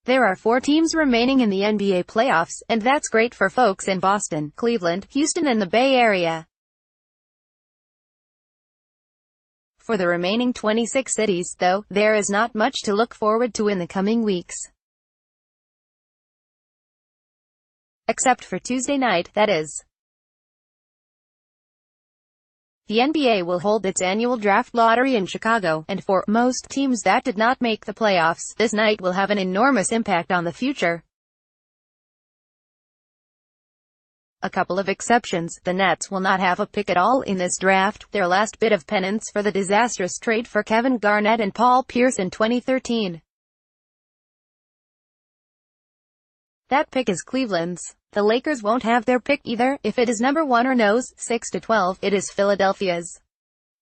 There are 4 teams remaining in the NBA playoffs, and that's great for folks in Boston, Cleveland, Houston and the Bay Area. For the remaining 26 cities, though, there is not much to look forward to in the coming weeks. Except for Tuesday night, that is. The NBA will hold its annual draft lottery in Chicago, and for most teams that did not make the playoffs, this night will have an enormous impact on the future. A couple of exceptions: the Nets will not have a pick at all in this draft, their last bit of penance for the disastrous trade for Kevin Garnett and Paul Pierce in 2013. That pick is Cleveland's. The Lakers won't have their pick either. If it is number 1 or nose, 6 to 12, it is Philadelphia's.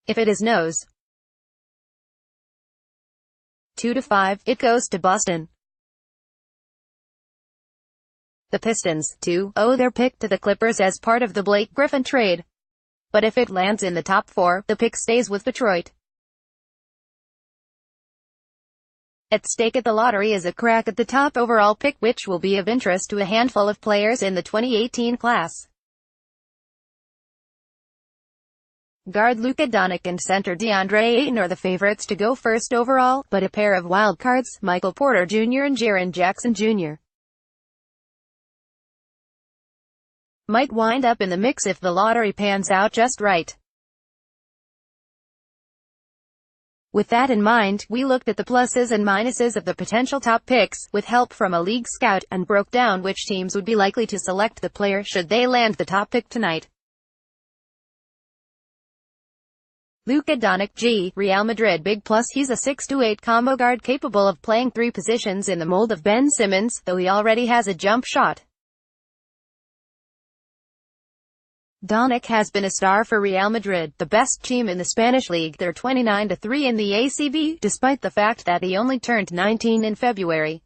If it is nose, 2 to 5, it goes to Boston. The Pistons, too, owe their pick to the Clippers as part of the Blake Griffin trade. But if it lands in the top 4, the pick stays with Detroit. At stake at the lottery is a crack at the top overall pick, which will be of interest to a handful of players in the 2018 class. Guard Luka Doncic and center DeAndre Ayton are the favorites to go first overall, but a pair of wildcards, Michael Porter Jr. and Jaren Jackson Jr., might wind up in the mix if the lottery pans out just right. With that in mind, we looked at the pluses and minuses of the potential top picks, with help from a league scout, and broke down which teams would be likely to select the player should they land the top pick tonight. Luka Doncic, Real Madrid big plus. He's a 6'8" combo guard capable of playing 3 positions in the mold of Ben Simmons, though he already has a jump shot. Doncic has been a star for Real Madrid, the best team in the Spanish league. They're 29-3 in the ACB, despite the fact that he only turned 19 in February.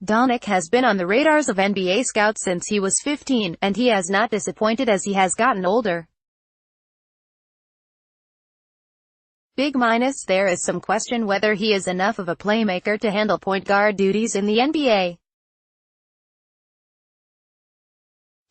Doncic has been on the radars of NBA scouts since he was 15, and he has not disappointed as he has gotten older. Big minus: there is some question whether he is enough of a playmaker to handle point guard duties in the NBA.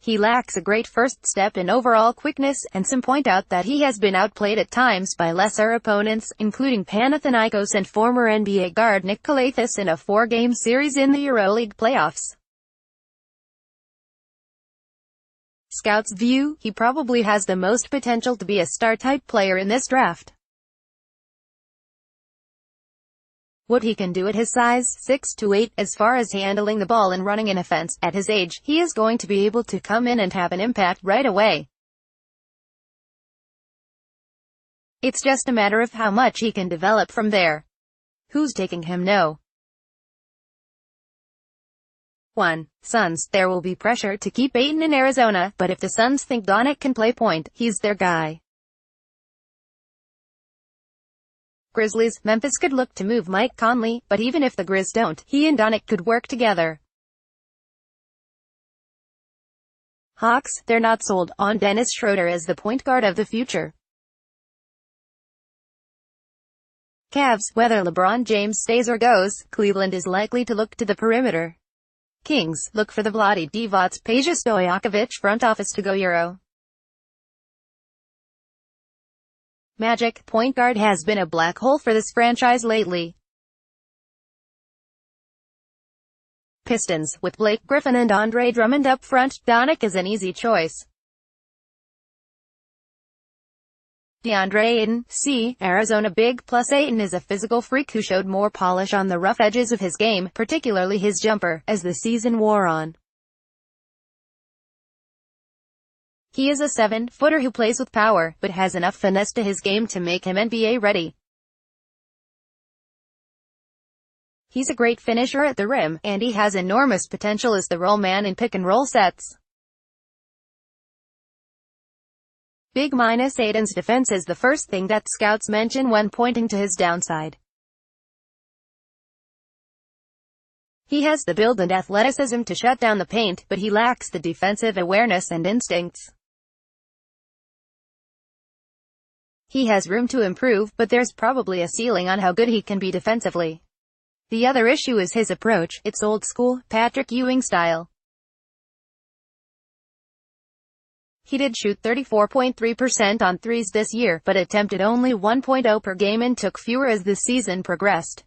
He lacks a great first step in overall quickness, and some point out that he has been outplayed at times by lesser opponents, including Panathinaikos and former NBA guard Nick Calathes in a 4-game series in the EuroLeague playoffs. Scouts view, he probably has the most potential to be a star-type player in this draft. What he can do at his size, 6'8", as far as handling the ball and running an offense, at his age, he is going to be able to come in and have an impact right away. It's just a matter of how much he can develop from there. Who's taking him? No. 1. Suns. There will be pressure to keep Ayton in Arizona, but if the Suns think Doncic can play point, he's their guy. Grizzlies. Memphis could look to move Mike Conley, but even if the Grizz don't, he and Doncic could work together. Hawks. They're not sold on Dennis Schroeder as the point guard of the future. Cavs. Whether LeBron James stays or goes, Cleveland is likely to look to the perimeter. Kings. Look for the Vlade Divac, Peja Stojakovic front office to go Euro. Magic. Point guard has been a black hole for this franchise lately. Pistons. With Blake Griffin and Andre Drummond up front, Doncic is an easy choice. DeAndre Ayton. C. Arizona big plus. Ayton is a physical freak who showed more polish on the rough edges of his game, particularly his jumper, as the season wore on. He is a 7-footer who plays with power, but has enough finesse to his game to make him NBA ready. He's a great finisher at the rim, and he has enormous potential as the roll man in pick-and-roll sets. Big minus: Ayton's defense is the first thing that scouts mention when pointing to his downside. He has the build and athleticism to shut down the paint, but he lacks the defensive awareness and instincts. He has room to improve, but there's probably a ceiling on how good he can be defensively. The other issue is his approach. It's old school, Patrick Ewing style. He did shoot 34.3% on threes this year, but attempted only 1.0 per game and took fewer as the season progressed.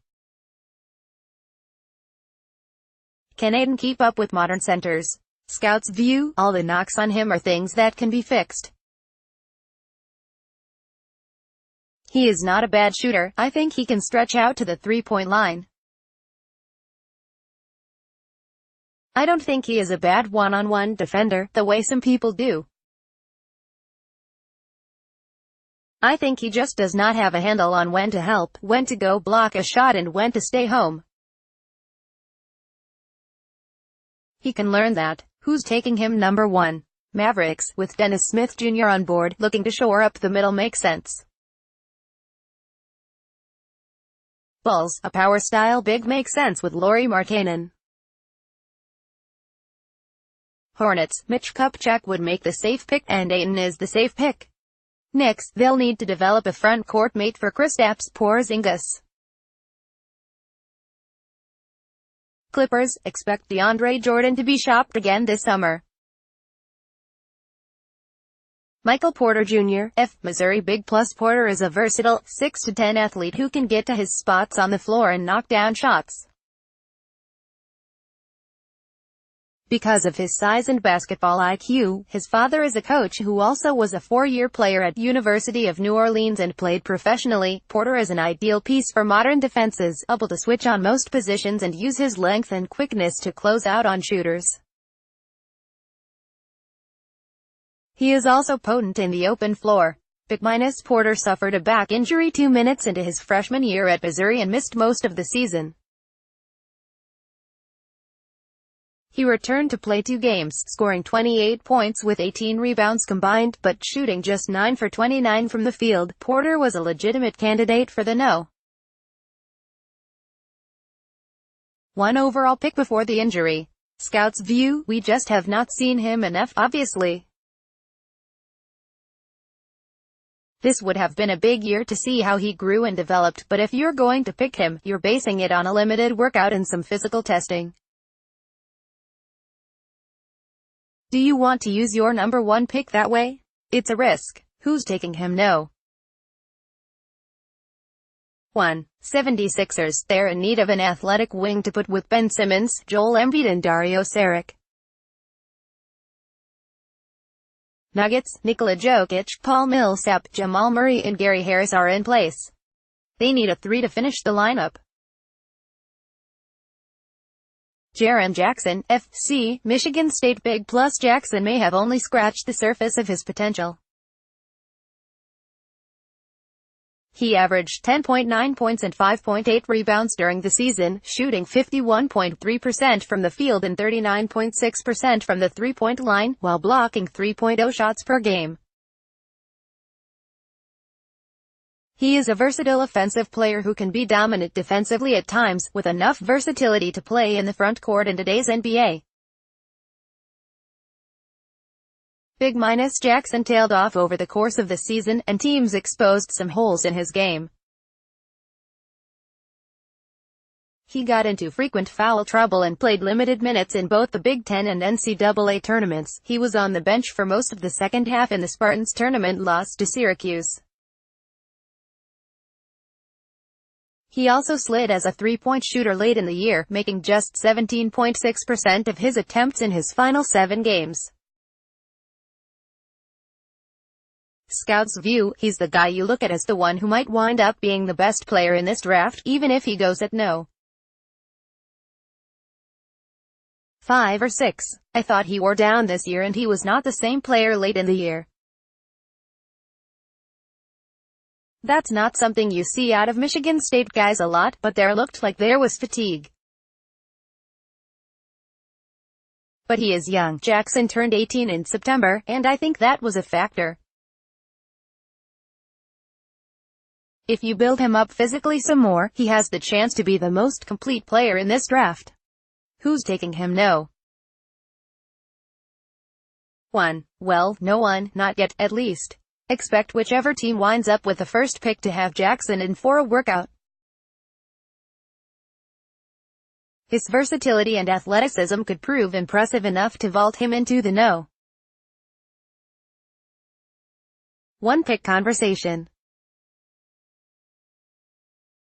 Can Ayton keep up with modern centers? Scouts view, all the knocks on him are things that can be fixed. He is not a bad shooter. I think he can stretch out to the three-point line. I don't think he is a bad one-on-one defender, the way some people do. I think he just does not have a handle on when to help, when to go block a shot and when to stay home. He can learn that. Who's taking him number 1? Mavericks, with Dennis Smith Jr. on board, looking to shore up the middle makes sense. Bulls, a power-style big makes sense with Lauri Markkanen. Hornets, Mitch Kupchak would make the safe pick, and Ayton is the safe pick. Knicks, they'll need to develop a front-court mate for Kristaps Porzingis. Clippers, expect DeAndre Jordan to be shopped again this summer. Michael Porter Jr., Missouri big plus Porter is a versatile, 6'10" athlete who can get to his spots on the floor and knock down shots. Because of his size and basketball IQ, his father is a coach who also was a 4-year player at University of New Orleans and played professionally. Porter is an ideal piece for modern defenses, able to switch on most positions and use his length and quickness to close out on shooters. He is also potent in the open floor. Porter suffered a back injury 2 minutes into his freshman year at Missouri and missed most of the season. He returned to play 2 games, scoring 28 points with 18 rebounds combined, but shooting just 9 for 29 from the field. Porter was a legitimate candidate for the No. 1 overall pick before the injury. Scouts view, we just have not seen him enough, obviously. This would have been a big year to see how he grew and developed, but if you're going to pick him, you're basing it on a limited workout and some physical testing. Do you want to use your number 1 pick that way? It's a risk. Who's taking him? No. 1. 76ers, they're in need of an athletic wing to put with Ben Simmons, Joel Embiid and Dario Saric. Nuggets, Nikola Jokic, Paul Millsap, Jamal Murray and Gary Harris are in place. They need a 3 to finish the lineup. Jaren Jackson, FC, Michigan State big plus Jackson may have only scratched the surface of his potential. He averaged 10.9 points and 5.8 rebounds during the season, shooting 51.3% from the field and 39.6% from the three-point line, while blocking 3.0 shots per game. He is a versatile offensive player who can be dominant defensively at times, with enough versatility to play in the front court in today's NBA. Jackson tailed off over the course of the season, and teams exposed some holes in his game. He got into frequent foul trouble and played limited minutes in both the Big Ten and NCAA tournaments. He was on the bench for most of the second half in the Spartans tournament loss to Syracuse. He also slid as a three-point shooter late in the year, making just 17.6% of his attempts in his final 7 games. Scouts view, he's the guy you look at as the one who might wind up being the best player in this draft, even if he goes at No. 5 or 6. I thought he wore down this year and he was not the same player late in the year. That's not something you see out of Michigan State guys a lot, but there looked like there was fatigue. But he is young. Jackson turned 18 in September, and I think that was a factor. If you build him up physically some more, he has the chance to be the most complete player in this draft. Who's taking him? No. 1. Well, no one, not yet, at least. Expect whichever team winds up with the first pick to have Jackson in for a workout. His versatility and athleticism could prove impressive enough to vault him into the No. 1 pick conversation.